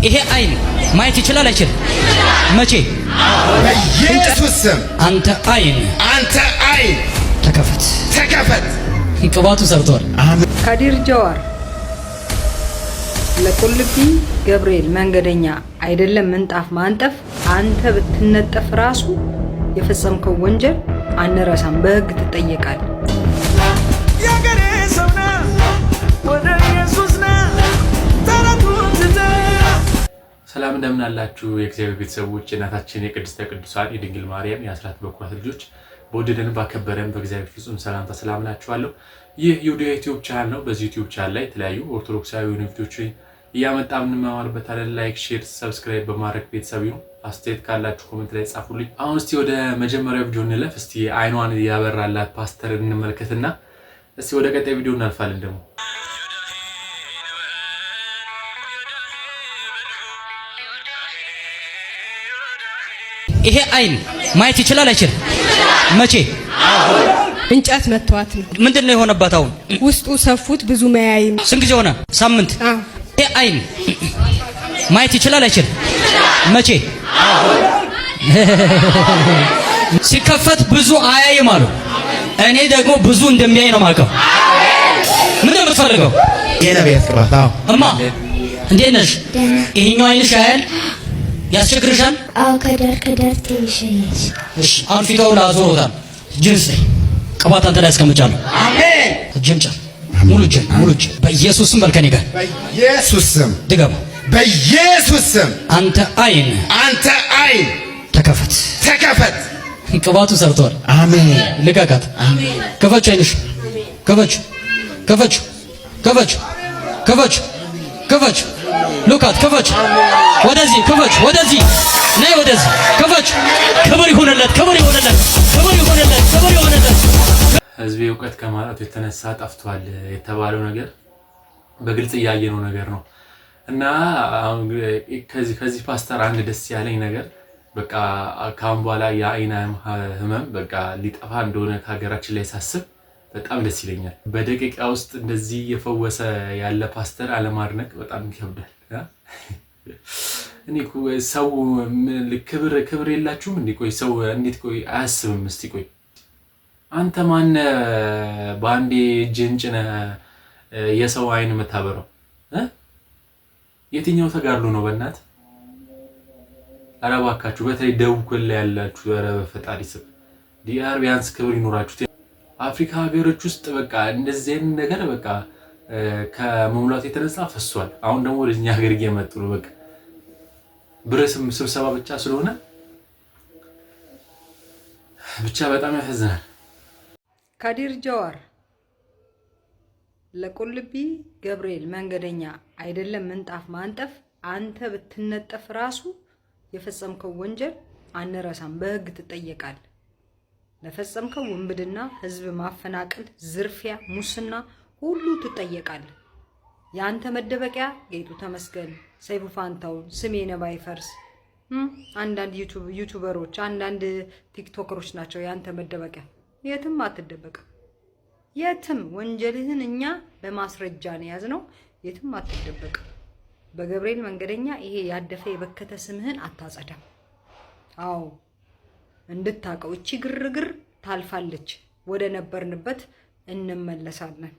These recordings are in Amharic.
ይሄ አይን ማየት ይችላል አይችል? መቼ? በኢየሱስ ስም አንተ አይን ተከፈት። ቅባቱ ሰርቷል። አሜን። ካዲር ጀዋር ለቁልቢ ገብርኤል መንገደኛ አይደለም ምንጣፍ ማንጠፍ አንተ ብትነጠፍ ራሱ የፈጸምከው ወንጀል አንረሳም፣ በህግ ትጠየቃለህ። ያገሬ ሰውና ወደ ኢየሱስና ሰላም እንደምን አላችሁ የእግዚአብሔር ቤተሰቦች፣ እናታችን የቅድስተ ቅዱሳን የድንግል ማርያም የአስራት በኩራት ልጆች በወደደን ባከበረን በእግዚአብሔር ፍጹም ሰላምታ ሰላም ናችኋለሁ። ይህ ዩዲያ ዩቲዩብ ቻናል ነው። በዚህ ዩቲዩብ ቻናል ላይ የተለያዩ ኦርቶዶክሳዊ ቪዲዮዎችን እያመጣን እንማማርበታለን። ላይክ፣ ሼር፣ ሰብስክራይብ በማድረግ ቤተሰብ ይሁኑ። አስተያየት ካላችሁ ኮሜንት ላይ ጻፉልኝ። አሁን እስቲ ወደ መጀመሪያው ቪዲዮ እንለፍ። እስቲ አይኗን ያበራላት ፓስተር እንመልከትና እስቲ ወደ ቀጣይ ቪዲዮ እናልፋለን። ደግሞ ይሄ አይን ማየት ይችላል አይችል? መቼ? እንጨት መቷት ነው። ምንድነው የሆነባት? አሁን ውስጡ ሰፉት ብዙ መያይም። ስንት ጊዜ ሆነ? ሳምንት። ይሄ አይን ማየት ይችላል አይችል? መቼ? ሲከፈት ብዙ አያይም አሉ። እኔ ደግሞ ብዙ እንደሚያይ ነው የማውቀው። ምንድነው የምትፈልገው? የነቢያት ቅባት። እማ እንዴት ነሽ? ይሄኛው አይንሽ ያያል? ያስቸግርሻል? አዎ ከደር ትንሽዬሽ። እሺ አሁን ፊታው ላዞሮታል። ጅንስ ቅባት አንተ ላይ አስቀምጫለሁ። አሜን። ጅንጨር ሙሉ እጅ በኢየሱስ ስም በልከኔ ጋር በኢየሱስ ስም ድገም። በኢየሱስ ስም አንተ አይን ተከፈት። ቅባቱ ሰርቷል። አሜን። ልቀቃት። አሜን። ከፈች አይንሽ ከፈች ሉካት ከፈች። ወደዚህ ከፈች። ወደዚህ ነይ። ወደዚህ ከፈች። ክብር ይሁንለት። ህዝቤ እውቀት ከማጣቱ የተነሳ ጠፍቷል የተባለው ነገር በግልጽ ያየነው ነገር ነው እና ከዚህ ፓስተር አንድ ደስ ያለኝ ነገር በቃ ካሁን በኋላ የአይን ህመም በቃ ሊጠፋ እንደሆነ ከሀገራችን ላይ ሳስብ በጣም ደስ ይለኛል። በደቂቃ ውስጥ እንደዚህ የፈወሰ ያለ ፓስተር አለማድነቅ በጣም ይከብዳል። እኔ ሰው ክብር የላችሁም እንዴ? ቆይ ሰው እንዴት አያስብም? እስቲ ቆይ አንተ ማን በአንዴ እጅህን ጭነህ የሰው አይን የምታበረው? የትኛው ተጋድሎ ነው? በእናት ኧረ እባካችሁ፣ በተለይ ደቡብ ክልል ላይ ያላችሁ ኧረ በፈጣሪ ስም ዲአር ቢያንስ ክብር ይኖራችሁ። አፍሪካ ሀገሮች ውስጥ በቃ እንደዚህ አይነት ነገር በቃ ከመሙላት የተነሳ ፈሷል። አሁን ደግሞ ወደኛ ሀገር እየመጡ ነው። በቃ ብረስም ስብሰባ ብቻ ስለሆነ ብቻ በጣም ያሳዝናል። ካዲር ጀዋር ለቁልቢ ገብርኤል መንገደኛ አይደለም ምንጣፍ ማንጠፍ አንተ ብትነጠፍ ራሱ የፈጸምከው ወንጀል አንረሳም፣ በህግ ትጠየቃለህ። ለፈጸምከው ውንብድና፣ ህዝብ ማፈናቀል፣ ዝርፊያ፣ ሙስና ሁሉ ትጠየቃለህ። ያንተ መደበቂያ ጌጡ ተመስገን፣ ሰይፉ ፋንታውን፣ ስሜነ ባይፈርስ፣ አንዳንድ ዩቲዩበሮች፣ አንዳንድ ቲክቶከሮች ናቸው ያንተ መደበቂያ። የትም አትደበቅም። የትም ወንጀልህን እኛ በማስረጃ ነው ያዝነው። የትም አትደበቅም። በገብርኤል መንገደኛ ይሄ ያደፈ የበከተ ስምህን አታጸዳም። አዎ እንድታቀው እቺ ግርግር ታልፋለች። ወደ ነበርንበት እንመለሳለን።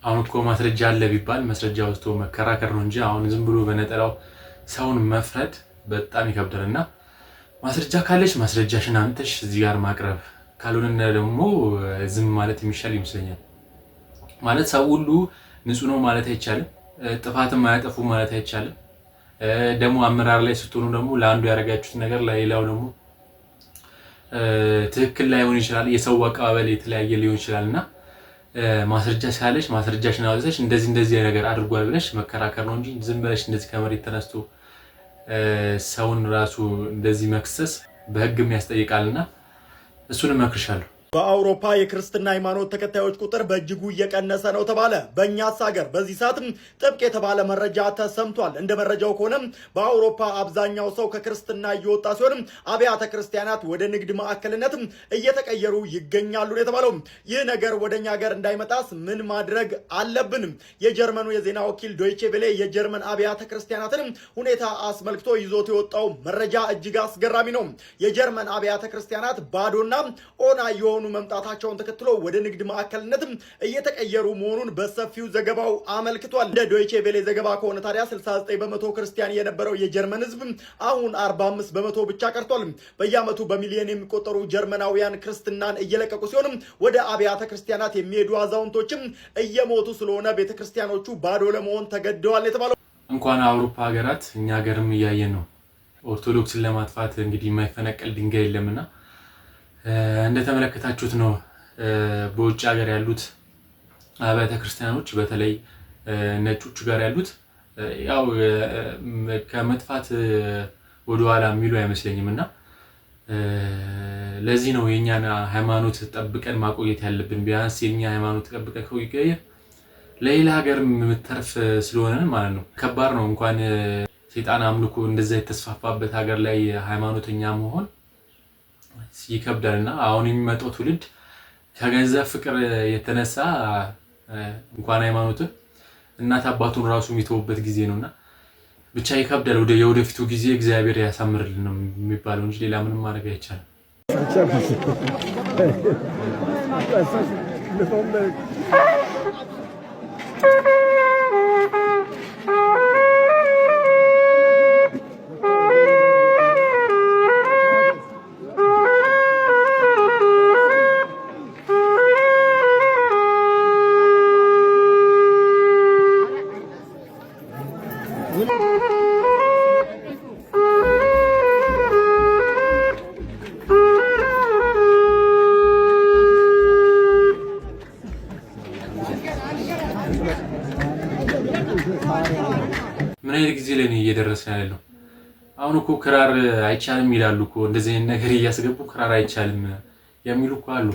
አሁን እኮ ማስረጃ አለ ቢባል ማስረጃ ወስቶ መከራከር ነው እንጂ አሁን ዝም ብሎ በነጠላው ሰውን መፍረድ በጣም ይከብዳልና ማስረጃ ካለሽ ማስረጃሽን አምጥተሽ እዚህ ጋር ማቅረብ፣ ካልሆነ ደግሞ ዝም ማለት የሚሻል ይመስለኛል። ማለት ሰው ሁሉ ንጹህ ነው ማለት አይቻልም። ጥፋትም አያጠፉ ማለት አይቻልም። ደግሞ አመራር ላይ ስትሆኑ ደግሞ ለአንዱ ያረጋችሁት ነገር ለሌላው ደግሞ ትክክል ላይሆን ይችላል። የሰው አቀባበል የተለያየ ሊሆን ይችላልና ማስረጃ ካለሽ ማስረጃሽን አውጥተሽ እንደዚህ ነገር አድርጓል ብለሽ መከራከር ነው እንጂ ዝም ብለሽ እንደዚህ ከመሬት ተነስቶ ሰውን ራሱ እንደዚህ መክሰስ በህግም ያስጠይቃልና እሱን እመክርሻለሁ። በአውሮፓ የክርስትና ሃይማኖት ተከታዮች ቁጥር በእጅጉ እየቀነሰ ነው ተባለ። በእኛስ ሀገር በዚህ ሰዓት ጥብቅ የተባለ መረጃ ተሰምቷል። እንደ መረጃው ከሆነ በአውሮፓ አብዛኛው ሰው ከክርስትና እየወጣ ሲሆን አብያተ ክርስቲያናት ወደ ንግድ ማዕከልነት እየተቀየሩ ይገኛሉ የተባለው። ይህ ነገር ወደኛ ሀገር እንዳይመጣስ ምን ማድረግ አለብን? የጀርመኑ የዜና ወኪል ዶይቼ ቬለ የጀርመን አብያተ ክርስቲያናትን ሁኔታ አስመልክቶ ይዞት የወጣው መረጃ እጅግ አስገራሚ ነው። የጀርመን አብያተ ክርስቲያናት ባዶና ኦና የሆኑ መምጣታቸውን ተከትሎ ወደ ንግድ ማዕከልነት እየተቀየሩ መሆኑን በሰፊው ዘገባው አመልክቷል። እንደ ዶይቼ ቬለ ዘገባ ከሆነ ታዲያ 69% ክርስቲያን የነበረው የጀርመን ሕዝብ አሁን 45% ብቻ ቀርቷል። በየዓመቱ በሚሊዮን የሚቆጠሩ ጀርመናውያን ክርስትናን እየለቀቁ ሲሆን ወደ አብያተ ክርስቲያናት የሚሄዱ አዛውንቶችም እየሞቱ ስለሆነ ቤተክርስቲያኖቹ ባዶ ለመሆን ተገደዋል የተባለው። እንኳን አውሮፓ ሀገራት እኛ ሀገርም እያየን ነው። ኦርቶዶክስን ለማጥፋት እንግዲህ የማይፈነቀል ድንጋይ የለምና እንደተመለከታችሁት ነው። በውጭ ሀገር ያሉት አብያተ ክርስቲያኖች በተለይ ነጮቹ ጋር ያሉት ያው ከመጥፋት ወደ ኋላ የሚሉ አይመስለኝምና ለዚህ ነው የኛና ሃይማኖት ተጠብቀን ማቆየት ያለብን። ቢያንስ የኛ ሃይማኖት ተጠብቀን ከቆየ ለሌላ ሀገር የምትተርፍ ስለሆነ ማለት ነው። ከባድ ነው እንኳን ሰይጣን አምልኮ እንደዛ የተስፋፋበት ሀገር ላይ ሃይማኖተኛ መሆን ይከብዳልና አሁን የሚመጣው ትውልድ ከገንዘብ ፍቅር የተነሳ እንኳን ሃይማኖትን እናት አባቱን ራሱ የሚተውበት ጊዜ ነውና ብቻ ይከብዳል። ወደ የወደፊቱ ጊዜ እግዚአብሔር ያሳምርልን ነው የሚባለው እንጂ ሌላ ምንም ማድረግ አይቻልም። ምን አይነት ጊዜ ላይ ነው እየደረስን ያለው? አሁን እኮ ክራር አይቻልም ይላሉ እኮ እንደዚህ አይነት ነገር እያስገቡ ክራር አይቻልም የሚሉ እኮ አሉ።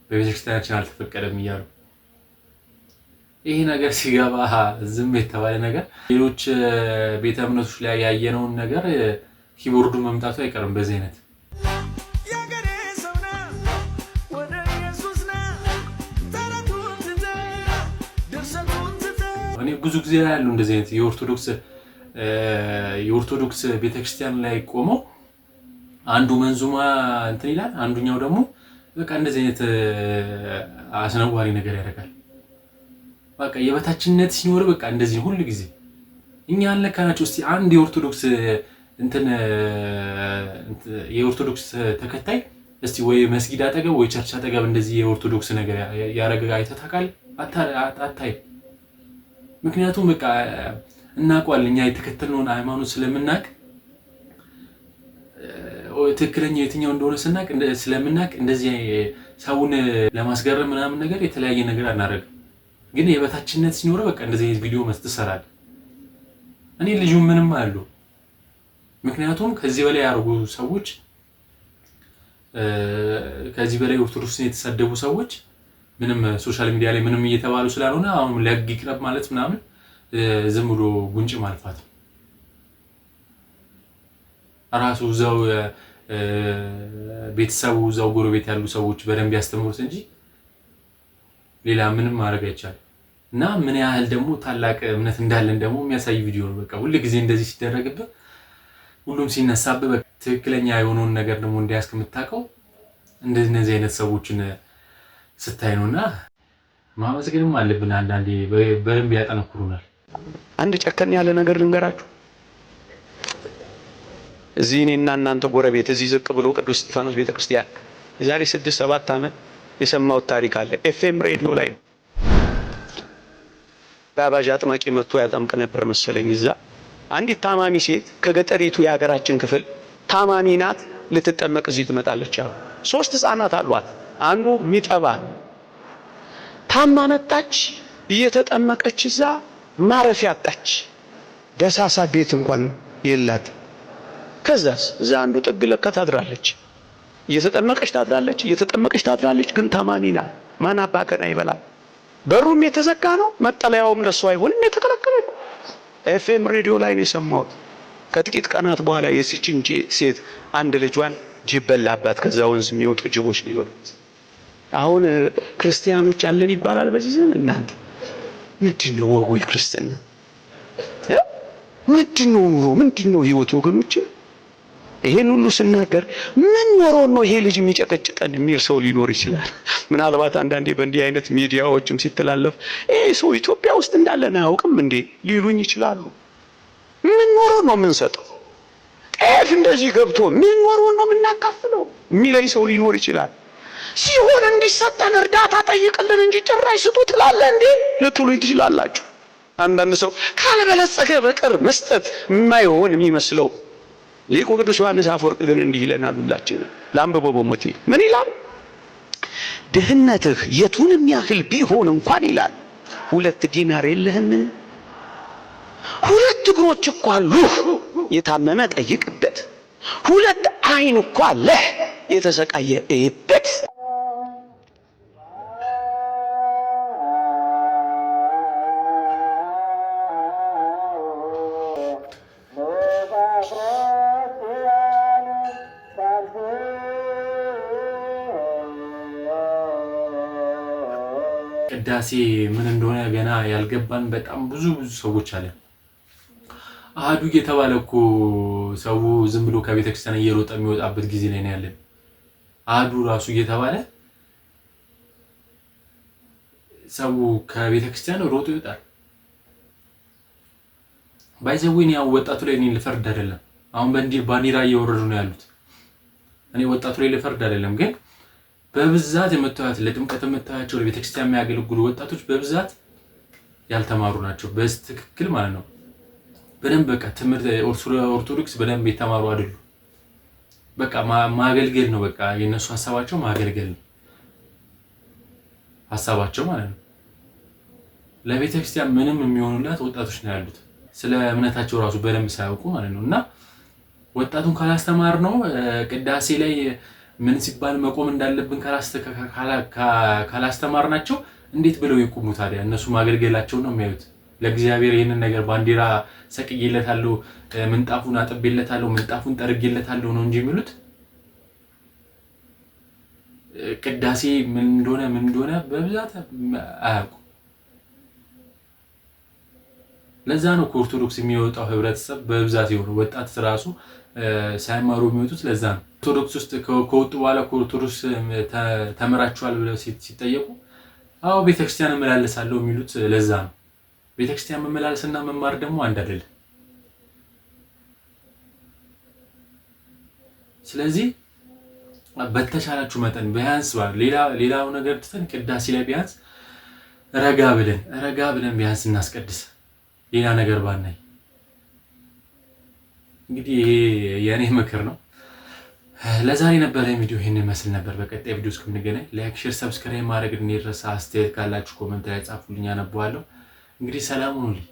በቤተክርስቲያናችን አልተፈቀደም እያሉ ይሄ ነገር ሲገባ ዝም የተባለ ነገር ሌሎች ቤተ እምነቶች ላይ ያየነውን ነገር ኪቦርዱ መምጣቱ አይቀርም በዚህ አይነት እኔ ብዙ ጊዜ ያለው እንደዚህ አይነት የኦርቶዶክስ ቤተክርስቲያን ላይ ቆመው አንዱ መንዙማ እንትን ይላል፣ አንዱኛው ደግሞ በቃ እንደዚህ አይነት አስነዋሪ ነገር ያደርጋል። በቃ የበታችነት ሲኖር በቃ እንደዚህ ሁሉ ጊዜ እኛ አለካናቸው። እስቲ አንድ የኦርቶዶክስ ተከታይ እስቲ ወይ መስጊድ አጠገብ ወይ ቸርች አጠገብ እንደዚህ የኦርቶዶክስ ነገር ያረጋጋ አይተታካል አታይ። ምክንያቱም በቃ እናውቀዋለን እኛ የተከተልነውን ሃይማኖት ስለምናቅ ትክክለኛ የትኛው እንደሆነ ስለምናቅ እንደዚህ ሰውን ለማስገረም ምናምን ነገር የተለያየ ነገር አናደርግም። ግን የበታችነት ሲኖር በቃ እንደዚህ ቪዲዮ መስጠት እኔ ልጁ ምንም አሉ። ምክንያቱም ከዚህ በላይ ያርጉ ሰዎች ከዚህ በላይ ኦርቶዶክስን የተሳደቡ ሰዎች ምንም ሶሻል ሚዲያ ላይ ምንም እየተባሉ ስላልሆነ አሁን ለህግ ይቅረብ ማለት ምናምን ዝም ብሎ ጉንጭ ማልፋት ራሱ እዛው ቤተሰቡ እዛው ጎረቤት ያሉ ሰዎች በደንብ ያስተምሩት እንጂ ሌላ ምንም ማድረግ አይቻልም። እና ምን ያህል ደግሞ ታላቅ እምነት እንዳለን ደግሞ የሚያሳይ ቪዲዮ ነው። በቃ ሁሉ ጊዜ እንደዚህ ሲደረግብህ ሁሉም ሲነሳብህ ትክክለኛ የሆነውን ነገር ደግሞ እንዲያስክ የምታውቀው እንደዚህ አይነት ሰዎችን ስታይ ነውና ማመስገንም አለብን። አንዳንዴ በደንብ ያጠነክሩናል። አንድ ጨከን ያለ ነገር ልንገራችሁ። እዚህ እኔና እናንተ ጎረቤት እዚህ ዝቅ ብሎ ቅዱስ እስጢፋኖስ ቤተክርስቲያን የዛሬ 6-7 ዓመት የሰማሁት ታሪክ አለ። ኤፍኤም ሬዲዮ ላይ ነው። ባባጃ አጥማቂ መጥቶ ያጠምቅ ነበር መሰለኝ። እዛ አንዲት ታማሚ ሴት ከገጠሪቱ የሀገራችን ክፍል ታማሚ ናት፣ ልትጠመቅ እዚህ ትመጣለች አሉ። 3 ህፃናት አሏት። አንዱ ሚጠባ ታማ መጣች። እየተጠመቀች እዛ ማረፊያ አጣች። ደሳሳ ቤት እንኳን የላት። ከዛስ እዛ አንዱ ጥግ ለካ ታድራለች። እየተጠመቀች ታድራለች፣ ግን ታማሚ ናት። ማን አባከና ይበላል? በሩም የተዘጋ ነው፣ መጠለያውም ለሷ አይሆንም፣ የተከለከለ ነው። ኤፍኤም ሬዲዮ ላይ ነው የሰማሁት። ከጥቂት ቀናት በኋላ የሲችን ሴት አንድ ልጇን ጅብ በላባት። ከዛ ወንዝ የሚወጡ ጅቦች ነው ይወጡት። አሁን ክርስቲያኖች አለን ይባላል በዚህ ዘመን። እናንተ ምንድነው ወጉ? ክርስትና ምንድነው ኑሮ? ምንድነው ህይወት? ወገኖች ይሄን ሁሉ ስናገር ምን ኖሮ ነው ይሄ ልጅ የሚጨቀጭቀን የሚል ሰው ሊኖር ይችላል። ምናልባት አንዳንዴ በእንዲህ አይነት ሚዲያዎችም ሲተላለፍ ይሄ ሰው ኢትዮጵያ ውስጥ እንዳለን አያውቅም እንዴ ሊሉኝ ይችላሉ። ምን ኖሮ ነው የምንሰጠው? ጤፍ እንደዚህ ገብቶ ምን ኖሮ ነው የምናካፍለው የሚለኝ ሰው ሊኖር ይችላል። ሲሆን እንዲሰጠን እርዳታ ጠይቅልን እንጂ ጭራሽ ስጡ ትላለህ እንዴ ልትሉኝ ትችላላችሁ። አንዳንድ ሰው ካልበለጸገ በቀር መስጠት የማይሆን የሚመስለው ሊቁ ቅዱስ ዮሐንስ አፈወርቅ ግን እንዲህ ይለናል። ሁላችንም ላንብበው በሞቴ ምን ይላል? ድህነትህ የቱንም ያህል ቢሆን እንኳን ይላል 2 ዲናር የለህም? 2 እግሮች እኮ አሉህ፣ የታመመ ጠይቅበት። 2 አይን እኮ አለህ፣ የተሰቃየ እይበት። ቅዳሴ ምን እንደሆነ ገና ያልገባን በጣም ብዙ ሰዎች አለ። አሐዱ እየተባለ እኮ ሰው ዝም ብሎ ከቤተ ክርስቲያን እየሮጠ የሚወጣበት ጊዜ ላይ ነው ያለን። አሐዱ ራሱ እየተባለ ሰው ከቤተ ክርስቲያን ሮጦ ይወጣል። ባይዘውኝ ያው ወጣቱ ላይ እኔ ልፈርድ አይደለም። አሁን በእንዲህ ባንዲራ እየወረዱ ነው ያሉት። እኔ ወጣቱ ላይ ልፈርድ አይደለም፣ ግን በብዛት የመጣሁት ለጥምቀት የመጣኋቸው ለቤተ ክርስቲያን የሚያገለግሉ ወጣቶች በብዛት ያልተማሩ ናቸው። በትክክል ማለት ነው። በደንብ በቃ ትምህርት ኦርቶዶክስ በደንብ የተማሩ አይደሉ። በቃ ማገልገል ነው። በቃ የነሱ ሐሳባቸው ማገልገል ነው ሐሳባቸው ማለት ነው። ለቤተ ክርስቲያን ምንም የሚሆኑላት ወጣቶች ነው ያሉት፣ ስለ እምነታቸው ራሱ በደንብ ሳያውቁ ማለት ነው። እና ወጣቱን ካላስተማር ነው ቅዳሴ ላይ ምን ሲባል መቆም እንዳለብን ካላስተማርናቸው እንዴት ብለው ይቆሙ ታዲያ? እነሱ ማገልገላቸው ነው የሚያዩት። ለእግዚአብሔር ይሄንን ነገር ባንዲራ ሰቅዬለታለሁ፣ ምንጣፉን አጥቤለታለሁ፣ ምንጣፉን ጠርጌለታለሁ ነው እንጂ የሚሉት ቅዳሴ ምን እንደሆነ በብዛት አያውቁ። ለዛ ነው ከኦርቶዶክስ የሚወጣው ህብረተሰብ በብዛት የሆነ ወጣት ራሱ ሳይማሩ የሚወጡት ለዛ ነው። ኦርቶዶክስ ውስጥ ከወጡ በኋላ ከኦርቶዶክስ ተመራችኋል ብለው ሲጠየቁ አዎ ቤተክርስቲያን እመላለሳለሁ የሚሉት ለዛ ነው። ቤተክርስቲያን መመላለስና መማር ደግሞ አንድ አይደለም። ስለዚህ በተቻላችሁ መጠን ቢያንስ ሌላው ነገር ትተን ቅዳሴ ላይ ቢያንስ ረጋ ብለን ቢያንስ እናስቀድስ፣ ሌላ ነገር ባናይ። እንግዲህ ይሄ የኔ ምክር ነው። ለዛሬ ነበረ ቪዲዮ ይሄን መስል ነበር። በቀጣይ ቪዲዮ እስከምንገናኝ ላይክ፣ ሼር፣ ሰብስክራይብ ማድረግ እንዳይረሳ። አስተያየት ካላችሁ ኮሜንት ላይ ጻፉልኝ፣ አነባለሁ። እንግዲህ ሰላም ሁኑልኝ።